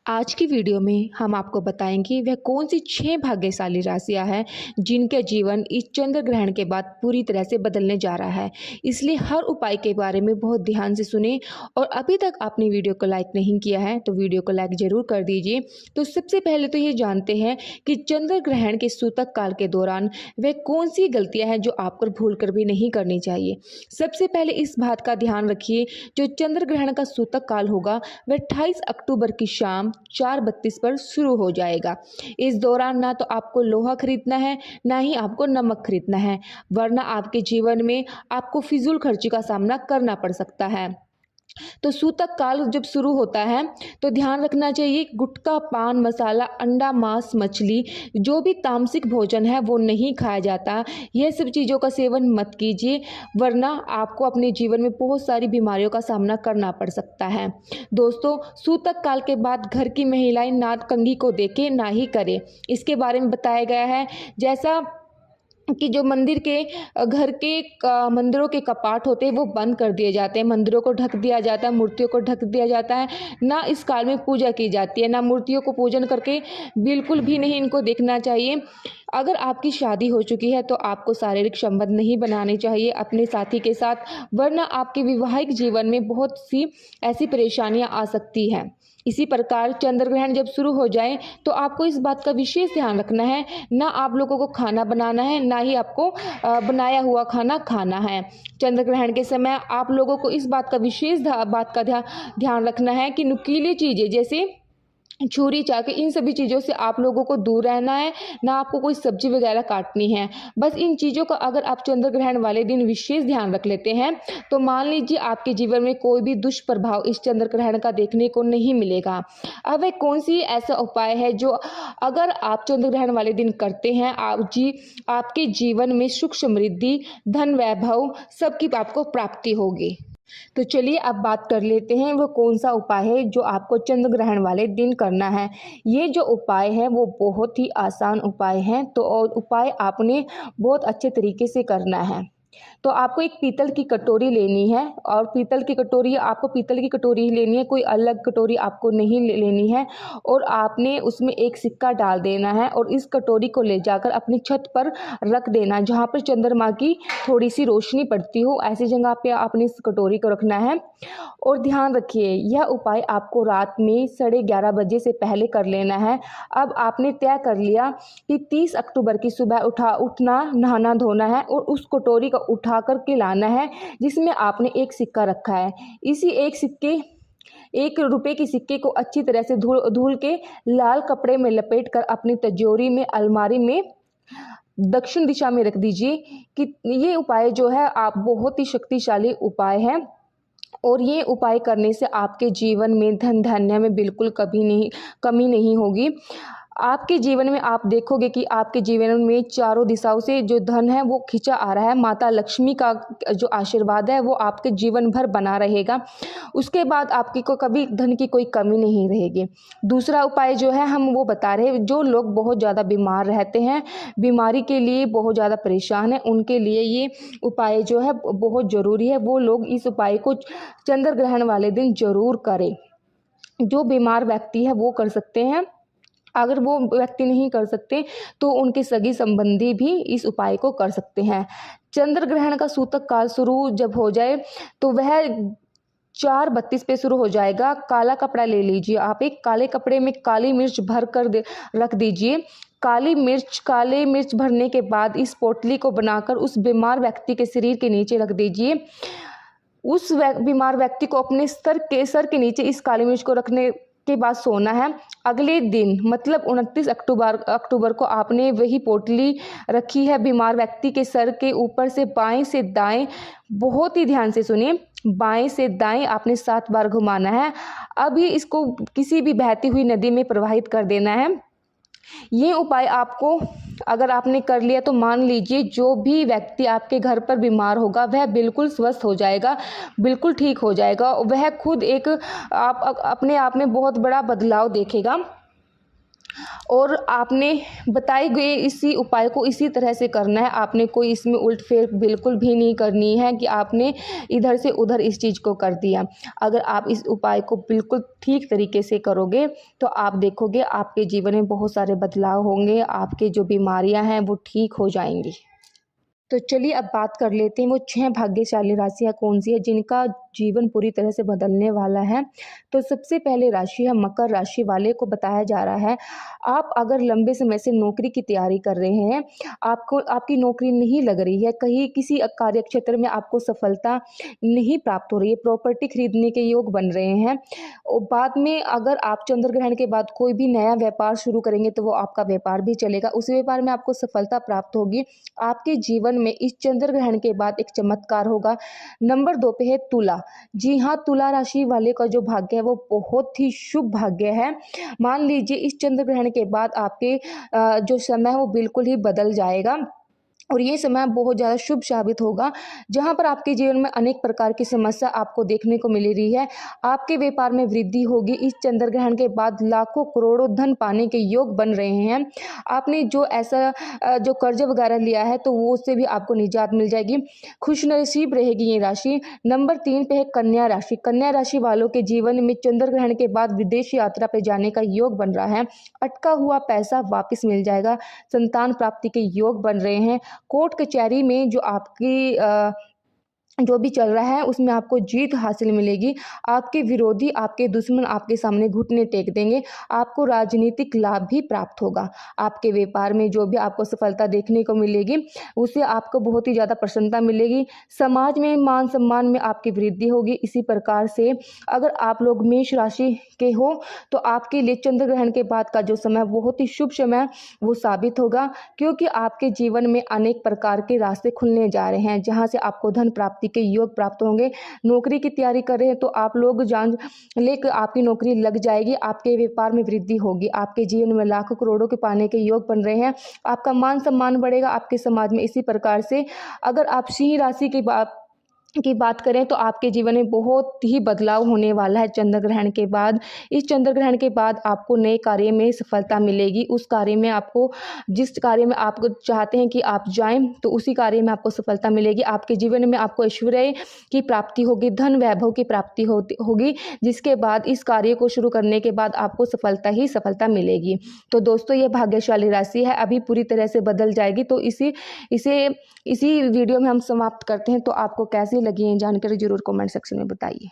आज की वीडियो में हम आपको बताएंगे वह कौन सी 6 भाग्यशाली राशियां हैं जिनका जीवन इस चंद्र ग्रहण के बाद पूरी तरह से बदलने जा रहा है। इसलिए हर उपाय के बारे में बहुत ध्यान से सुने और अभी तक आपने वीडियो को लाइक नहीं किया है तो वीडियो को लाइक जरूर कर दीजिए। तो सबसे पहले तो ये जानते हैं कि चंद्र ग्रहण के सूतक काल के दौरान वह कौन सी गलतियां हैं जो आपको भूल कर भी नहीं करनी चाहिए। सबसे पहले इस बात का ध्यान रखिए, जो चंद्र ग्रहण का सूतक काल होगा वह 28 अक्टूबर की शाम 4:32 पर शुरू हो जाएगा। इस दौरान ना तो आपको लोहा खरीदना है, ना ही आपको नमक खरीदना है, वरना आपके जीवन में आपको फिजूल खर्ची का सामना करना पड़ सकता है। तो सूतक काल जब शुरू होता है तो ध्यान रखना चाहिए, गुटखा, पान मसाला, अंडा, मांस, मछली, जो भी तामसिक भोजन है वो नहीं खाया जाता। यह सब चीज़ों का सेवन मत कीजिए, वरना आपको अपने जीवन में बहुत सारी बीमारियों का सामना करना पड़ सकता है। दोस्तों, सूतक काल के बाद घर की महिलाएं नाग कंघी को देखें ना ही करें। इसके बारे में बताया गया है जैसा कि जो मंदिर के घर के मंदिरों के कपाट होते हैं वो बंद कर दिए जाते हैं, मंदिरों को ढक दिया जाता है, मूर्तियों को ढक दिया जाता है। ना इस काल में पूजा की जाती है, ना मूर्तियों को पूजन करके, बिल्कुल भी नहीं इनको देखना चाहिए। अगर आपकी शादी हो चुकी है तो आपको शारीरिक संबंध नहीं बनाने चाहिए अपने साथी के साथ, वरना आपके वैवाहिक जीवन में बहुत सी ऐसी परेशानियां आ सकती हैं। इसी प्रकार चंद्र ग्रहण जब शुरू हो जाए तो आपको इस बात का विशेष ध्यान रखना है, ना आप लोगों को खाना बनाना है, ना ही आपको बनाया हुआ खाना खाना है। चंद्र ग्रहण के समय आप लोगों को इस बात का विशेष बात का ध्यान रखना है कि नुकीली चीज़ें जैसे छुरी चाकू, इन सभी चीज़ों से आप लोगों को दूर रहना है, ना आपको कोई सब्जी वगैरह काटनी है। बस इन चीज़ों का अगर आप चंद्र ग्रहण वाले दिन विशेष ध्यान रख लेते हैं तो मान लीजिए आपके जीवन में कोई भी दुष्प्रभाव इस चंद्र ग्रहण का देखने को नहीं मिलेगा। अब वह कौन सी ऐसा उपाय है जो अगर आप चंद्र ग्रहण वाले दिन करते हैं आपके जीवन में सुख समृद्धि, धन, वैभव सबकी आपको प्राप्ति होगी। तो चलिए अब बात कर लेते हैं वो कौन सा उपाय है जो आपको चंद्र ग्रहण वाले दिन करना है। ये जो उपाय है वो बहुत ही आसान उपाय है, तो और उपाय आपने बहुत अच्छे तरीके से करना है। तो आपको एक पीतल की कटोरी लेनी है, और पीतल की कटोरी ही लेनी है, कोई अलग कटोरी आपको नहीं लेनी है। और आपने उसमें एक सिक्का डाल देना है और इस कटोरी को ले जाकर अपनी छत पर रख देना, जहाँ पर चंद्रमा की थोड़ी सी रोशनी पड़ती हो, ऐसी जगह पे आपने इस कटोरी को रखना है। और ध्यान रखिए, यह उपाय आपको रात में 11:30 बजे से पहले कर लेना है। अब आपने तय कर लिया कि 30 अक्टूबर की सुबह उठना, नहाना धोना है और उस कटोरी को उठा कर के लाना है जिसमें आपने एक सिक्का रखा है। इसी एक रुपए के सिक्के को अच्छी तरह से धुल के लाल कपड़े में लपेट कर अपनी तिजोरी में, अलमारी में दक्षिण दिशा में रख दीजिए। कि ये उपाय जो है आप बहुत ही शक्तिशाली उपाय है, और ये उपाय करने से आपके जीवन में धन धान्य में बिल्कुल कमी नहीं होगी। आपके जीवन में आप देखोगे कि आपके जीवन में चारों दिशाओं से जो धन है वो खींचा आ रहा है। माता लक्ष्मी का जो आशीर्वाद है वो आपके जीवन भर बना रहेगा। उसके बाद आपकी को कभी धन की कोई कमी नहीं रहेगी। दूसरा उपाय जो है हम वो बता रहे हैं, जो लोग बहुत ज़्यादा बीमार रहते हैं, बीमारी के लिए बहुत ज़्यादा परेशान हैं, उनके लिए ये उपाय जो है बहुत ज़रूरी है। वो लोग इस उपाय को चंद्र ग्रहण वाले दिन जरूर करें। जो बीमार व्यक्ति है वो कर सकते हैं, अगर वो व्यक्ति नहीं कर सकते तो उनके सगी संबंधी भी इस उपाय को कर सकते हैं। चंद्र ग्रहण का सूतक काल शुरू जब हो जाए तो वह 4:32 पे शुरू हो जाएगा। काला कपड़ा ले लीजिए आप, एक काले कपड़े में काली मिर्च भर कर रख दीजिए। काले मिर्च भरने के बाद इस पोटली को बनाकर उस बीमार व्यक्ति के शरीर के नीचे रख दीजिए। उस बीमार व्यक्ति को अपने सर के नीचे इस काली मिर्च को रखने के बाद सोना है। अगले दिन मतलब 29 अक्टूबर को आपने वही पोटली रखी है बीमार व्यक्ति के सर के ऊपर से बाएं से दाएं, बहुत ही ध्यान से सुनिए, बाएं से दाएं आपने 7 बार घुमाना है। अभी इसको किसी भी बहती हुई नदी में प्रवाहित कर देना है। ये उपाय आपको अगर आपने कर लिया तो मान लीजिए जो भी व्यक्ति आपके घर पर बीमार होगा वह बिल्कुल स्वस्थ हो जाएगा, बिल्कुल ठीक हो जाएगा। वह खुद एक आप अपने आप में बहुत बड़ा बदलाव देखेगा। और आपने बताए गए इसी उपाय को इसी तरह से करना है। आपने कोई इसमें उलट-फेर बिल्कुल भी नहीं करनी है कि आपने इधर से उधर इस चीज़ को कर दिया। अगर आप इस उपाय को बिल्कुल ठीक तरीके से करोगे तो आप देखोगे आपके जीवन में बहुत सारे बदलाव होंगे, आपकी जो बीमारियाँ हैं वो ठीक हो जाएँगी। तो चलिए अब बात कर लेते हैं वो 6 भाग्यशाली राशियाँ कौन-सी है जिनका जीवन पूरी तरह से बदलने वाला है। तो सबसे पहले राशि है मकर राशि वाले को बताया जा रहा है, आप अगर लंबे समय से नौकरी की तैयारी कर रहे हैं, आपको आपकी नौकरी नहीं लग रही है, कहीं किसी कार्यक्षेत्र में आपको सफलता नहीं प्राप्त हो रही है, प्रॉपर्टी खरीदने के योग बन रहे हैं और बाद में अगर आप चंद्र ग्रहण के बाद कोई भी नया व्यापार शुरू करेंगे तो वो आपका व्यापार भी चलेगा, उस व्यापार में आपको सफलता प्राप्त होगी। आपके जीवन में इस चंद्र ग्रहण के बाद एक चमत्कार होगा। नंबर 2 पे है तुला। जी हाँ, तुला राशि वाले का जो भाग्य है वो बहुत ही शुभ भाग्य है। मान लीजिए इस चंद्र ग्रहण के बाद आपके जो समय है वो बिल्कुल ही बदल जाएगा और ये समय बहुत ज़्यादा शुभ साबित होगा, जहाँ पर आपके जीवन में अनेक प्रकार की समस्या आपको देखने को मिल रही है। आपके व्यापार में वृद्धि होगी। इस चंद्र ग्रहण के बाद लाखों करोड़ों धन पाने के योग बन रहे हैं। आपने जो ऐसा जो कर्ज वगैरह लिया है तो वो उससे भी आपको निजात मिल जाएगी। खुशनसीब रहेगी ये राशि। नंबर 3 पे है कन्या राशि। कन्या राशि वालों के जीवन में चंद्र ग्रहण के बाद विदेश यात्रा पे जाने का योग बन रहा है। अटका हुआ पैसा वापस मिल जाएगा। संतान प्राप्ति के योग बन रहे हैं। कोर्ट कचहरी में जो आपकी जो भी चल रहा है उसमें आपको जीत हासिल मिलेगी। आपके विरोधी, आपके दुश्मन आपके सामने घुटने टेक देंगे। आपको राजनीतिक लाभ भी प्राप्त होगा। आपके व्यापार में जो भी आपको सफलता देखने को मिलेगी उससे आपको बहुत ही ज़्यादा प्रसन्नता मिलेगी। समाज में मान सम्मान में आपकी वृद्धि होगी। इसी प्रकार से अगर आप लोग मेष राशि के हो तो आपके लिए चंद्र ग्रहण के बाद का जो समय बहुत ही शुभ समय वो साबित होगा, क्योंकि आपके जीवन में अनेक प्रकार के रास्ते खुलने जा रहे हैं जहाँ से आपको धन प्राप्ति के योग प्राप्त होंगे। नौकरी की तैयारी कर रहे हैं तो आप लोग जान लेकर आपकी नौकरी लग जाएगी। आपके व्यापार में वृद्धि होगी। आपके जीवन में लाखों करोड़ों के पाने के योग बन रहे हैं। आपका मान सम्मान बढ़ेगा आपके समाज में। इसी प्रकार से अगर आप सिंह राशि की बात करें तो आपके जीवन में बहुत ही बदलाव होने वाला है चंद्र ग्रहण के बाद। इस चंद्र ग्रहण के बाद आपको नए कार्य में सफलता मिलेगी। उस कार्य में आपको जिस कार्य में आप चाहते हैं कि आप जाएं तो उसी कार्य में आपको सफलता मिलेगी। आपके जीवन में आपको ऐश्वर्य की प्राप्ति होगी, धन वैभव की प्राप्ति होगी, जिसके बाद इस कार्य को शुरू करने के बाद आपको सफलता ही सफलता मिलेगी। तो दोस्तों ये भाग्यशाली राशि है, अभी पूरी तरह से बदल जाएगी। तो इसी वीडियो में हम समाप्त करते हैं। तो आपको कैसी लगी ये जानकारी ज़रूर कमेंट सेक्शन में बताइए।